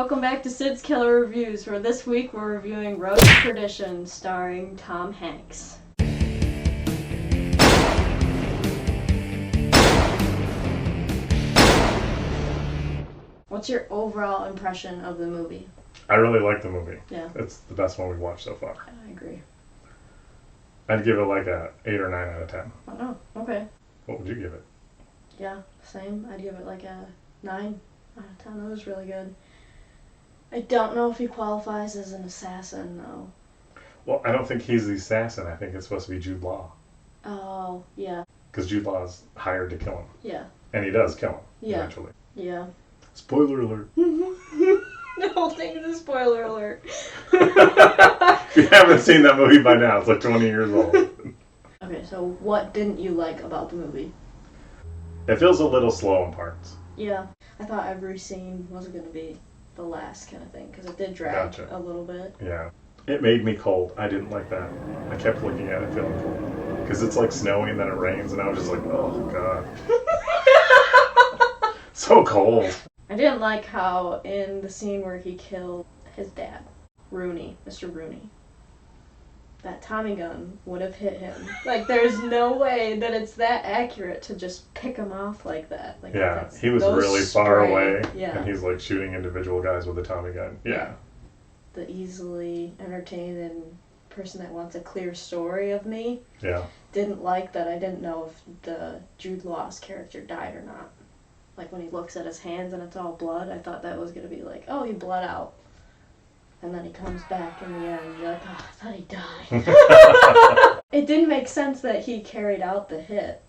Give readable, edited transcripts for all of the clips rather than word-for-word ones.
welcome back to Sid's Killer Reviews, where this week we're reviewing Road to Perdition, starring Tom Hanks. What's your overall impression of the movie? I really like the movie. Yeah. It's the best one we've watched so far. I agree. I'd give it like a 8 or 9 out of 10. Oh, no. Okay. What would you give it? Yeah, same. I'd give it like a 9 out of 10. That was really good. I don't know if he qualifies as an assassin, though. Well, I don't think he's the assassin. I think it's supposed to be Jude Law. Oh, yeah. Because Jude Law is hired to kill him. Yeah. And he does kill him, Yeah. eventually. Yeah. Spoiler alert. The whole thing is a spoiler alert. If you haven't seen that movie by now, it's like 20 years old. Okay, so what didn't you like about the movie? It feels a little slow in parts. Yeah, I thought every scene was going to be the last kind of thing, because it did drag Gotcha. a little bit. Yeah. It made me cold. I didn't like that. I kept looking at it feeling cold. Because it's like snowy and then it rains and I was just like, oh god. So cold. I didn't like how in the scene where he killed his dad, Rooney, Mr. Rooney, that Tommy gun would have hit him. Like, there's no way that it's that accurate to just pick him off like that. Like, Yeah, he was really far straight. away, Yeah. and he's like shooting individual guys with a Tommy gun. Yeah. The easily entertained and person that wants a clear story of me Yeah. didn't like that I didn't know if the Jude Law's character died or not. Like, when he looks at his hands and it's all blood, I thought that was going to be like, oh, he bled out. And then he comes back in the end, you're like, oh, I thought he died. It didn't make sense that he carried out the hit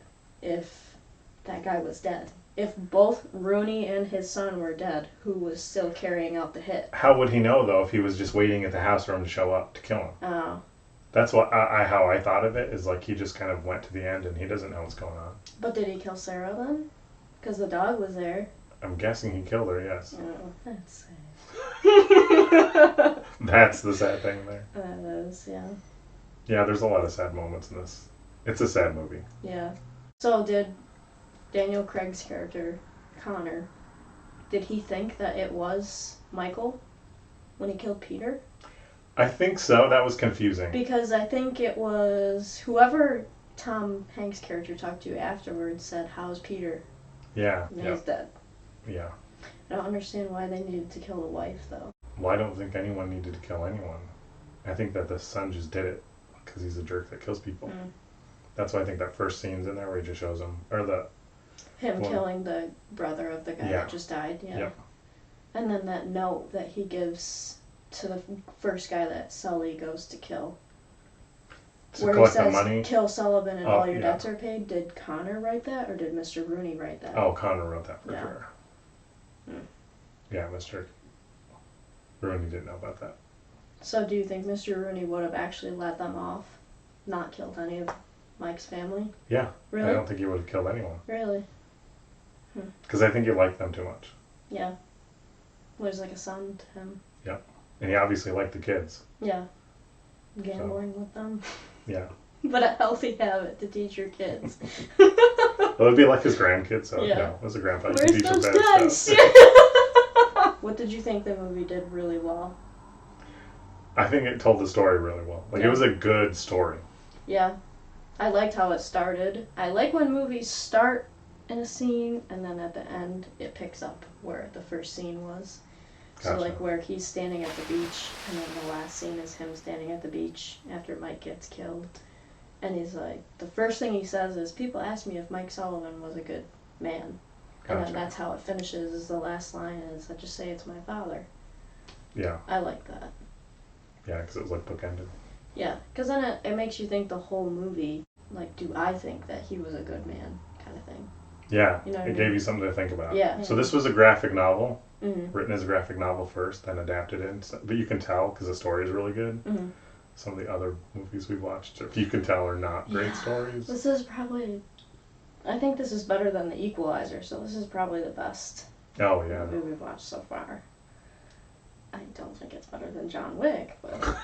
if that guy was dead. If both Rooney and his son were dead, who was still carrying out the hit? How would he know, though, if he was just waiting at the house for him to show up to kill him? Oh. That's what how I thought of it, is like he just kind of went to the end and he doesn't know what's going on. But did he kill Sarah then? Because the dog was there. I'm guessing he killed her, yes. Oh, that's sad. That's the sad thing there. That is, yeah. Yeah, there's a lot of sad moments in this. It's a sad movie. Yeah. So did Daniel Craig's character, Connor, did he think that it was Michael when he killed Peter? I think so. That was confusing. Because I think it was whoever Tom Hanks' character talked to afterwards said, how's Peter? Yeah. And he's dead. Yeah. I don't understand why they needed to kill the wife, though. Well, I don't think anyone needed to kill anyone. I think that the son just did it because he's a jerk that kills people. Mm. That's why I think that first scene's in there where he just shows him, or Him killing the brother of the guy that just died, yeah. Yep. And then that note that he gives to the first guy that Sully goes to kill. to Where he collect the says, money. kill Sullivan and Oh, all your yeah. debts are paid. Did Connor write that, or did Mr. Rooney write that? Oh, Connor wrote that for Yeah. sure. Hmm. Yeah, Mr. Rooney didn't know about that. So do you think Mr. Rooney would have actually let them off, not killed any of Mike's family? Yeah. Really? I don't think he would have killed anyone. Really? Because I think he liked them too much. Yeah. Was like a son to him. And he obviously liked the kids. Yeah. Gambling with them. Yeah. But a healthy habit to teach your kids. Well, it'd be like his grandkids, so Yeah. as a grandpa, you Where's can teach those him bad guys? stuff. What did you think the movie did really well? I think it told the story really well. Like, Yeah. it was a good story. Yeah. I liked how it started. I like when movies start in a scene and then at the end it picks up where the first scene was. So Gotcha. like where he's standing at the beach and then the last scene is him standing at the beach after Mike gets killed. And he's like, the first thing he says is, people ask me if Mike Sullivan was a good man. And Gotcha. then that's how it finishes, is the last line is, I just say it's my father. Yeah. I like that. Yeah, because it was like bookended. Yeah, because then it makes you think the whole movie, like, do I think that he was a good man kind of thing. Yeah, You know what I it mean? gave you something to think about. Yeah. So this was a graphic novel, Mm-hmm. written as a graphic novel first, then adapted in. But you can tell because the story is really good. Mm-hmm. Some of the other movies we've watched, if you can tell, are not great Yeah. stories. This is probably, I think this is better than The Equalizer, so this is probably the best Oh, yeah. movie we've watched so far. I don't think it's better than John Wick, but...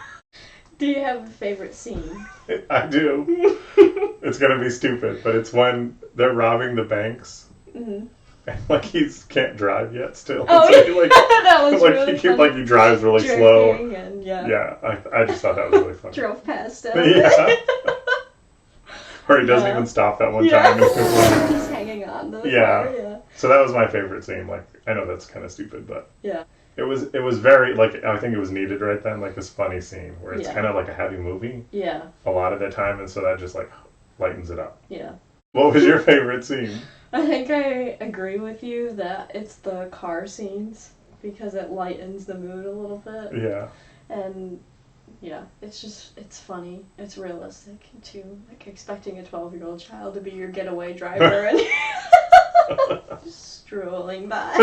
Do you have a favorite scene? I do. It's going to be stupid, but it's when they're robbing the banks. Mm-hmm. And, like, he can't drive yet still. Oh, so he, like, that That was really funny. Like he drives really slow. And, yeah. Yeah, I just thought that was really funny. Drove past him. Yeah. Or he doesn't even stop that one time. He's hanging on to the car, yeah. So that was my favorite scene. Like, I know that's kind of stupid, but yeah, it was very, like, I think it was needed right then, like this funny scene where it's kind of like a heavy movie. Yeah. A lot of the time, and so that just like lightens it up. Yeah. What was your favorite scene? I think I agree with you that it's the car scenes because it lightens the mood a little bit. Yeah. And yeah, it's funny. It's realistic too. Like expecting a 12-year-old child to be your getaway driver and just strolling by.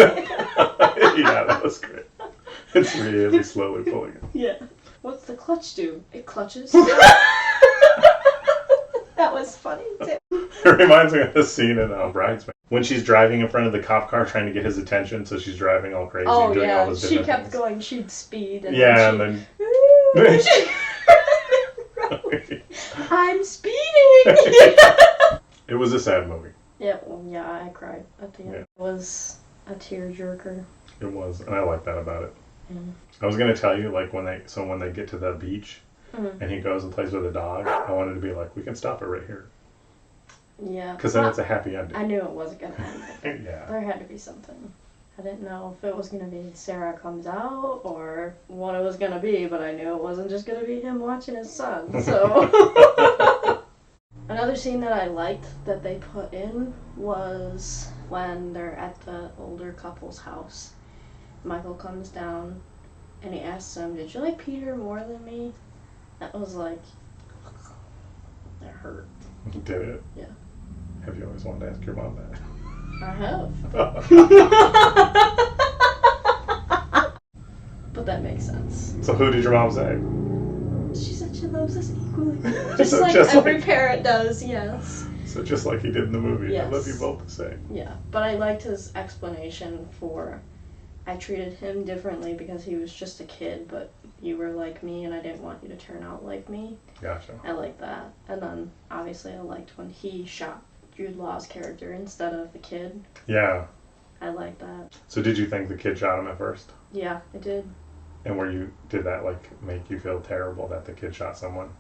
Yeah, that was great. It's really slowly pulling it. Yeah. What's the clutch do? It clutches. That was funny too. It reminds me of the scene in Bridesmaid when she's driving in front of the cop car trying to get his attention, so she's driving all crazy and doing all those different she kept things. going. She'd speed. And then I'm speeding. It was a sad movie. Yeah, well, yeah, I cried at the end. Yeah. It was a tearjerker. It was, and I like that about it. Mm. I was gonna tell you, like when they get to the beach, and he goes and plays with a dog, I wanted to be like, we can stop it right here. Yeah. Because then it's a happy ending. I knew it wasn't gonna end. Yeah. There had to be something. I didn't know if it was gonna be Sarah comes out or what it was gonna be, but I knew it wasn't just gonna be him watching his son. So. Another scene that I liked that they put in was when they're at the older couple's house. Michael comes down and he asks him, "Did you like Peter more than me?" That was like, that hurt. Did it? Yeah. Have you always wanted to ask your mom that? I have. But that makes sense. So who did your mom say? She said she loves us equally. Just like just every like, parent does, yes. So just like he did in the movie. Yes. I love you both the same. Yeah, but I liked his explanation for, I treated him differently because he was just a kid, but you were like me and I didn't want you to turn out like me. Gotcha. I like that. And then obviously I liked when he shot Jude Law's character instead of the kid. Yeah. I like that. So did you think the kid shot him at first? Yeah, it did. And did that like make you feel terrible that the kid shot someone?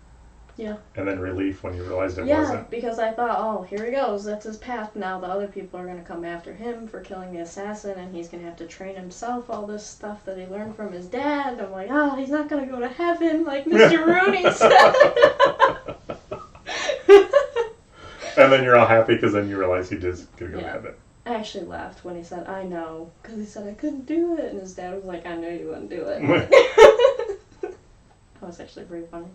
Yeah. And then relief when you realized it yeah, wasn't? because I thought, oh, here he goes. That's his path. Now the other people are going to come after him for killing the assassin, and he's going to have to train himself all this stuff that he learned from his dad. I'm like, oh, he's not going to go to heaven like Mr. Rooney said. And then you're all happy because then you realize he did going to go to heaven. I actually laughed when he said, I know, because he said I couldn't do it, and his dad was like, I knew you wouldn't do it. That was actually pretty funny.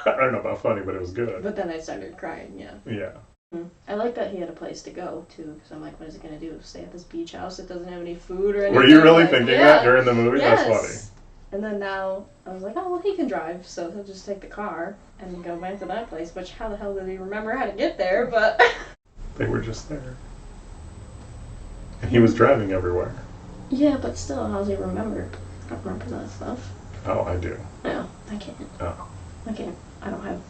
I don't know about funny, but it was good. But then I started crying, yeah. Yeah. I like that he had a place to go, too, because I'm like, what is he going to do? Stay at this beach house that doesn't have any food or anything? Were you really thinking that during the movie? Yes. That's funny. And then now, I was like, oh, well, he can drive, so he'll just take the car and go back to that place, which how the hell did he remember how to get there, but... They were just there. And he was driving everywhere. Yeah, but still, how's he remember? I don't remember that stuff. Oh, I do. No, I can't. Oh. I can't. I don't have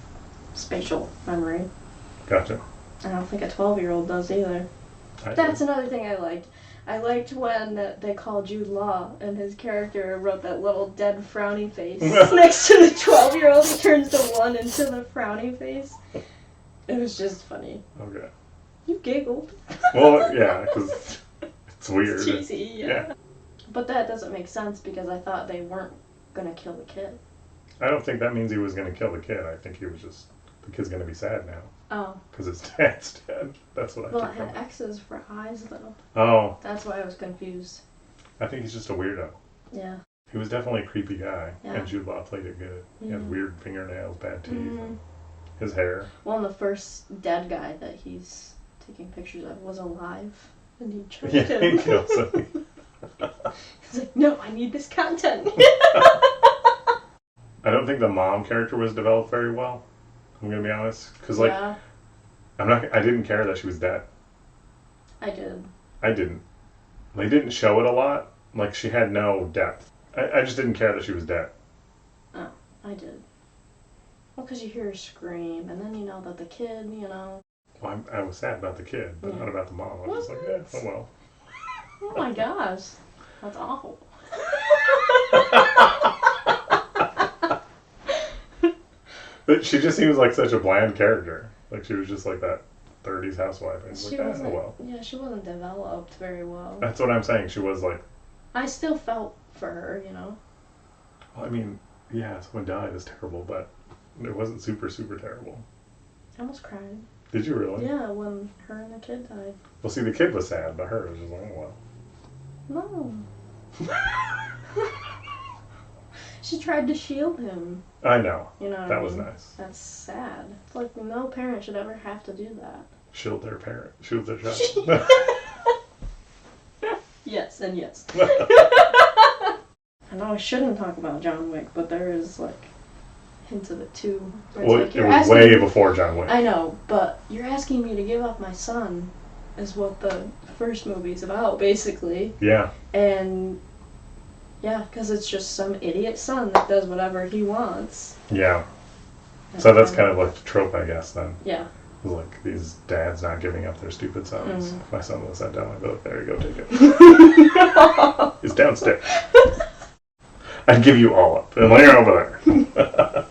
spatial memory. Gotcha. I don't think a 12-year-old does either. That's another thing I liked. I liked when they called Jude Law and his character wrote that little dead frowny face next to the 12-year-old. He turns the one into the frowny face. It was just funny. Okay. You giggled. Well, yeah, because it's weird. It's cheesy, yeah. But that doesn't make sense because I thought they weren't going to kill the kid. I don't think that means he was going to kill the kid. I think he was just, the kid's going to be sad now. Oh. Because his dad's dead. That's what I Well, took it from had it. X's for eyes, though. Oh. That's why I was confused. I think he's just a weirdo. Yeah. He was definitely a creepy guy. Yeah. And Jude Law played it good. He had weird fingernails, bad teeth, and his hair. Well, and the first dead guy that he's taking pictures of was alive. And he choked Yeah, him. he kills him. He's like, no, I need this content. I don't think the mom character was developed very well. I'm gonna be honest, because like, Yeah, I didn't care that she was dead. I did. I didn't. They didn't show it a lot. Like she had no depth. I just didn't care that she was dead. Oh, I did. Well, because you hear her scream, and then you know that the kid, you know. Well, I was sad about the kid, but not about the mom. I was just like, yeah, oh well. Oh my gosh. That's awful. But she just seems like such a bland character. Like she was just like that 30s housewife. And She like, wasn't. well. Yeah, she wasn't developed very well. That's what I'm saying. She was like. I still felt for her, you know. Well, I mean, yeah, someone died is terrible, but it wasn't super, super terrible. I almost cried. Did you really? Yeah, when her and the kid died. Well, see, the kid was sad, but her was just like, oh No. She tried to shield him. well. I know. You know what That I was mean? nice. That's sad. It's like no parent should ever have to do that. Shield their parent. Shield their child. Yes, and yes. I know I shouldn't talk about John Wick, but there is like hints of it too. Well, it was way before John Wick. I know, but you're asking me to give up my son, is what the first movie's about, basically. Yeah. And yeah, because it's just some idiot son that does whatever he wants. Yeah. So that's kind of like the trope, I guess, then. Yeah. Like these dads not giving up their stupid sons. Mm-hmm. If my son was that dumb, I'd be like, there you go, take it. It's downstairs. I'd give you all up. And later over there.